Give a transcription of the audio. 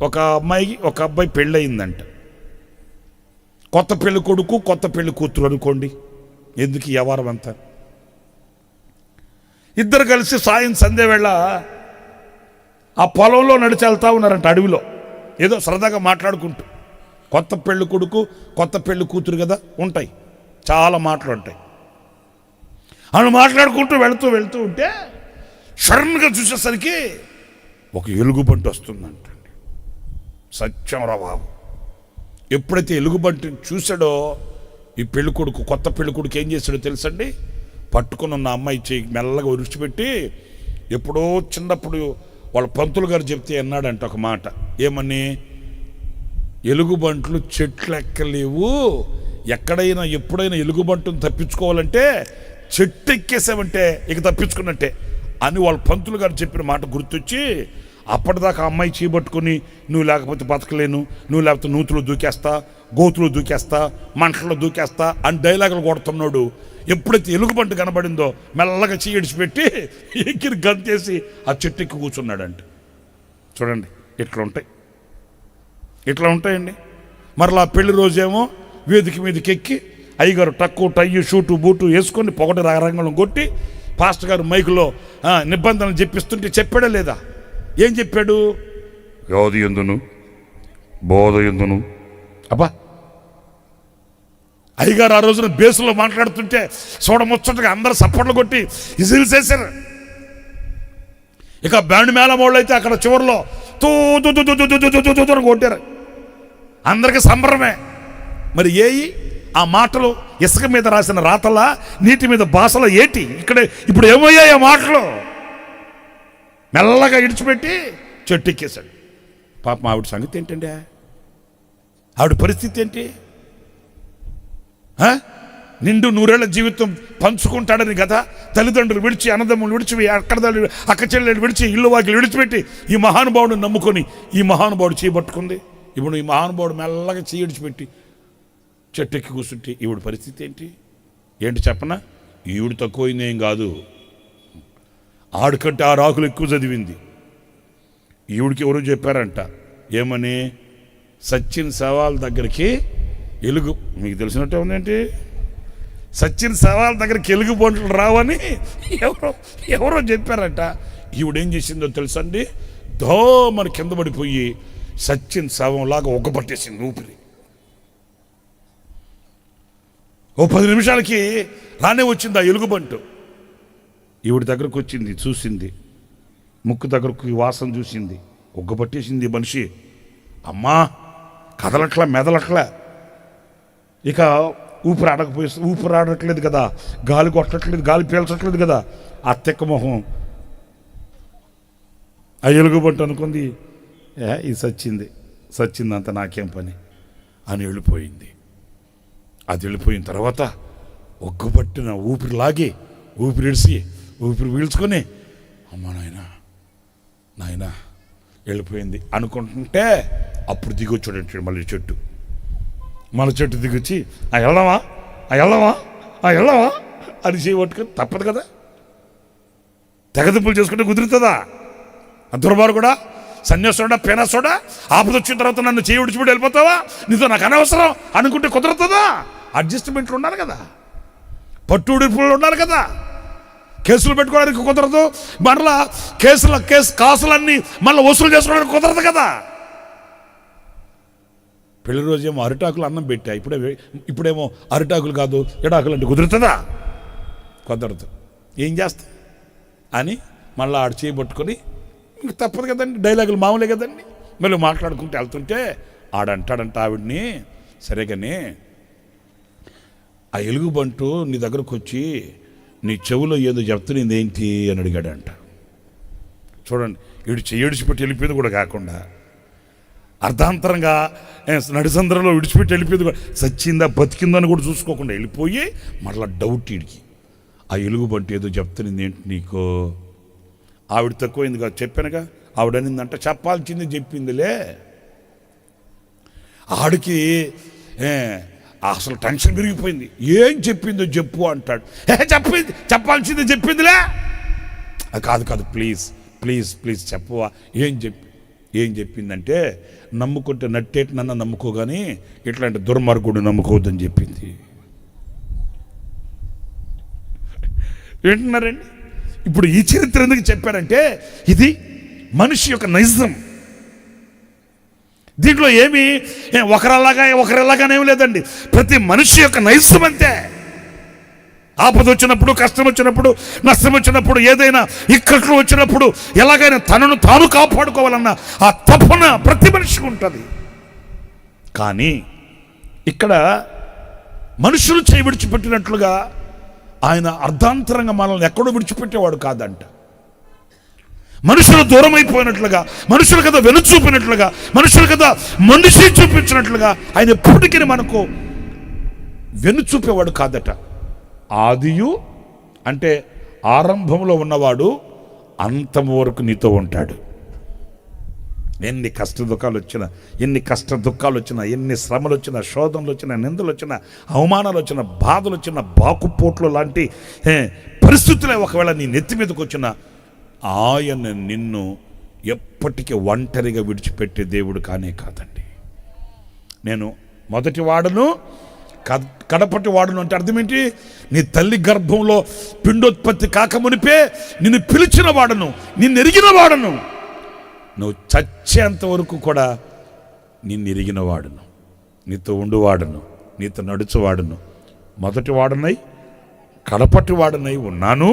ఒక అమ్మాయికి ఒక అబ్బాయి పెళ్ళయిందంట. కొత్త పెళ్ళి కొడుకు కొత్త పెళ్ళి కూతురు అనుకోండి, ఎందుకు ఈ వ్యవహారం అంతా. ఇద్దరు కలిసి సాయం సంధ్య వేళ ఆ పొలంలో నడిచి వెళ్తా ఉన్నారంట, అడవిలో ఏదో సరదాగా మాట్లాడుకుంటూ. కొత్త పెళ్ళి కొడుకు కొత్త పెళ్ళి కూతురు కదా, ఉంటాయి చాలా మాటలు ఉంటాయి. వాళ్ళు మాట్లాడుకుంటూ వెళుతూ వెళుతూ ఉంటే సడన్గా చూసేసరికి ఒక ఎలుగుబంటి వస్తుందంట. సత్యం రా బాబు. ఎప్పుడైతే ఎలుగుబంటిని చూశాడో ఈ పెళ్ళి కొడుకు కొత్త పెళ్ళి కొడుకు ఏం చేశాడో తెలుసండి, పట్టుకుని ఉన్న అమ్మాయి చేయి మెల్లగా విడిచిపెట్టి, ఎప్పుడో చిన్నప్పుడు వాళ్ళ పంతులు గారు చెప్తే అన్నాడంట ఒక మాట, ఏమని, ఎలుగుబంట్లు చెట్లు ఎక్కలేవు, ఎక్కడైనా ఎప్పుడైనా ఎలుగుబంటును తప్పించుకోవాలంటే చెట్టు ఎక్కేసామంటే ఇక తప్పించుకున్నట్టే అని వాళ్ళ పంతులు గారు చెప్పిన మాట గుర్తొచ్చి, అప్పటిదాకా అమ్మాయి చేయబట్టుకుని నువ్వు లేకపోతే బతకలేను, నువ్వు లేకపోతే నూతులు దూకేస్తా, గోతులు దూకేస్తా, మంటల్లో దూకేస్తా అని డైలాగులు కొడుతున్నాడు. ఎప్పుడైతే ఎలుగుబంటి కనబడిందో మెల్లగా చీడిచిపెట్టి ఎక్కిరి గంతేసి ఆ చెట్టు ఎక్కి కూర్చున్నాడంట. చూడండి ఇట్లా ఉంటాయండి. మరలా పెళ్లి రోజేమో వేదిక మీదకి ఎక్కి అయ్యగారు టక్కు టయ్యి షూటు బూటు వేసుకొని పొగటి రంగంలో కొట్టి పాస్టర్ గారు మైకులో నిబంధనలు చెప్పిస్తుంటే చెప్పాడా లేదా? ఏం చెప్పాడు? యోధి ఎందును బోధ ఎందును. అబ్బా, అయ్యగారు ఆ రోజున బేసులో మాట్లాడుతుంటే చూడముచ్చటగా అందరూ సప్పట్లు కొట్టి ఇజిల్ చేశారు. ఇక బ్యాండ్ మేళం వాళ్ళు అయితే అక్కడ చివరిలో తూ కొట్టారు. అందరికీ సంబరమే. మరి ఏయి ఆ మాటలు ఇసుక మీద రాసిన రాతలా, నీటి మీద భాషలో ఏటి ఇప్పుడు ఏమయ్యాయి ఆ మాటలు? మెల్లగా ఇడిచిపెట్టి చెట్టు ఎక్కేశాడు. పాపం ఆవిడ సంగతి ఏంటండి, ఆవిడ పరిస్థితి ఏంటి? నిండు నూరేళ్ల జీవితం పంచుకుంటాడని కదా తల్లిదండ్రులు విడిచి, అన్నదమ్ములు విడిచి, అక్క చెల్లెలు విడిచి, ఇల్లు వాకిలు విడిచిపెట్టి ఈ మహానుభావుడు నమ్ముకొని ఈ మహానుభావుడు చేయబట్టుకుంది. ఇప్పుడు ఈ మహానుభావుడు మెల్లగా విడిచిపెట్టి చెట్టు ఎక్కి కూర్చుంటే ఈవిడ పరిస్థితి ఏంటి చెప్పనా? ఈవిడ తక్కువైందేం కాదు, ఆడికంటే 6 ఆకులు ఎక్కువ చదివింది. ఈవిడికి ఎవరు చెప్పారంట, ఏమని, సచిన్ సవాల్ దగ్గరికి మీకు తెలిసినట్టే ఉందేంటి, సచిన్ సవాల్ దగ్గరికి ఎలుగు బంట్లు రావని ఎవరో చెప్పారంట. ఈవిడేం చేసిందో తెలుసండి, దోమని కింద పడిపోయి సచిన్ శవంలాగా ఒగ్గబట్టేసింది ఊపిరి. ఓ 10 నిమిషాలకి రానే వచ్చింది ఆ ఎలుగుబంటు. ఈవిడ దగ్గరకు వచ్చింది, చూసింది, ముక్కు దగ్గరకు వాసన చూసింది, ఒగ్గబట్టేసింది మనిషి. అమ్మా, కదలట్లా మెదలట్లా, ఇక ఊపిరి ఆడట్లేదు కదా, గాలి కొట్టట్లేదు, గాలి పీల్చట్లేదు కదా. ఆ తెక్క మొహం ఆ ఎలుగుబంటు అనుకుంది, ఇది సచ్చిందంత నాకేం పని అని వెళ్ళిపోయింది. అది వెళ్ళిపోయిన తర్వాత ఒగ్గుపట్టిన ఊపిరి లాగి ఊపిరి ఇడిసి ఊపిరి పీల్చుకొని అమ్మ నాయనా వెళ్ళిపోయింది అనుకుంటుంటే అప్పుడు దిగొచ్చాడంటే మళ్ళీ చెట్టు దిగొచ్చి వెళ్దామా అని చేయబట్టుకొని తప్పదు కదా, తెగదింపులు చేసుకుంటే కుదురుతుందా? దుర్మార్గుడు కూడా సన్యాసుడా పేనాసుడా ఆపద వచ్చిన తర్వాత నన్ను చేయి విడిచిపెట్టి వెళ్ళిపోతావా, నీతో నాకు అనవసరం అనుకుంటే కుదురుతుందా? అడ్జస్ట్మెంట్లు ఉండాలి కదా, పట్టుడిపులు ఉండాలి కదా. కేసులు పెట్టుకోవడానికి కుదరదు, మరలా కాసులన్నీ మళ్ళీ వసూలు చేసుకోవడానికి కుదరదు కదా. పెళ్లి రోజేమో అరిటాకులు అన్నం పెట్టా, ఇప్పుడేమో అరిటాకులు కాదు ఎడాకులు అంటే కుదురుతుందా? కుదరదు. ఏం చేస్తా అని మళ్ళీ ఆడు చేయబట్టుకొని ఇంక తప్పదు కదండి, డైలాగులు మామూలే కదండి. మళ్ళీ మాట్లాడుకుంటూ వెళ్తుంటే ఆడంటాడంట ఆవిడ్ని, సరేగానే ఆ ఎలుగుబంటు నీ దగ్గరకు వచ్చి నీ చెవులో ఏదో చెప్తున్నది ఏంటి అని అడిగాడంట. చూడండి, విడిచిపెట్టి వెళ్ళిపోయింది కూడా కాకుండా అర్ధాంతరంగా నడిసంద్రంలో విడిచిపెట్టి వెళ్ళిపోయింది కూడా, సచ్చిందా బతికిందా అని కూడా చూసుకోకుండా వెళ్ళిపోయి మరలా డౌట్ వీడికి, ఆ ఎలుగుబంటు ఏదో చెప్తున్నది ఏంటి నీకు? ఆవిడ తక్కువైంది కాదు, చెప్పానుగా. ఆవిడనిందంట చెప్పాల్సింది చెప్పిందిలే. ఆడికి అసలు టెన్షన్ పెరిగిపోయింది. ఏం చెప్పిందో చెప్పు అంటాడు. చెప్పాల్సింది చెప్పిందిలే. కాదు ప్లీజ్ చెప్పవా, ఏం చెప్పి? ఏం చెప్పిందంటే, నమ్ముకుంటే నట్టేటినన్నా నమ్ముకోగాని ఇట్లాంటి దుర్మార్గుడు నమ్ముకోవద్దని చెప్పింది. వింటున్నారండి? ఇప్పుడు ఈ చరిత్ర ఎందుకు చెప్పారంటే, ఇది మనిషి యొక్క నైజం. దీంట్లో ఏమి ఒకరిలాగానేమి లేదండి. ప్రతి మనిషి యొక్క నైజం అంతే. ఆపద వచ్చినప్పుడు, కష్టం వచ్చినప్పుడు, నష్టం వచ్చినప్పుడు, ఏదైనా ఇక్కట్లు వచ్చినప్పుడు ఎలాగైనా తనను తాను కాపాడుకోవాలన్న ఆ తపన ప్రతి మనిషికి ఉంటుంది. కానీ ఇక్కడ మనుషులు చేయి విడిచిపెట్టినట్లుగా ఆయన అర్ధాంతరంగా మనల్ని ఎక్కడో విడిచిపెట్టేవాడు కాదంట. మనుషులు దూరం అయిపోయినట్లుగా, మనుషుల కదా వెనుచూపినట్లుగా, మనుషుల కదా మనిషి చూపించినట్లుగా ఆయన ఎప్పటికీ మనకు వెనుచూపేవాడు కాదట. ఆదియు అంటే ఆరంభంలో ఉన్నవాడు అంతం వరకు నీతో ఉంటాడు. ఎన్ని కష్ట దుఃఖాలు వచ్చినా, ఎన్ని శ్రమలు వచ్చినా, శోధనలు వచ్చినా, నిందలు వచ్చినా, అవమానాలు వచ్చినా, బాధలు వచ్చినా, బాకుపోట్లు లాంటి పరిస్థితులే ఒకవేళ నీ నెత్తి మీదకి వచ్చినా ఆయన నిన్ను ఎప్పటికీ ఒంటరిగా విడిచిపెట్టే దేవుడు కానే కాదండి. నేను మొదటి వాడును కడపటి వాడును అంటే అర్థం ఏంటి? నీ తల్లి గర్భంలో పిండోత్పత్తి కాకమునిపే నిన్ను పిలిచిన వాడును, నిన్ను ఎరిగిన వాడును, నువ్వు చచ్చేంత వరకు కూడా నిన్ను ఎరిగిన వాడును, నీతో ఉండువాడును, నీతో నడుచువాడును, మొదటి వాడునై కడపటి వాడునై ఉన్నాను.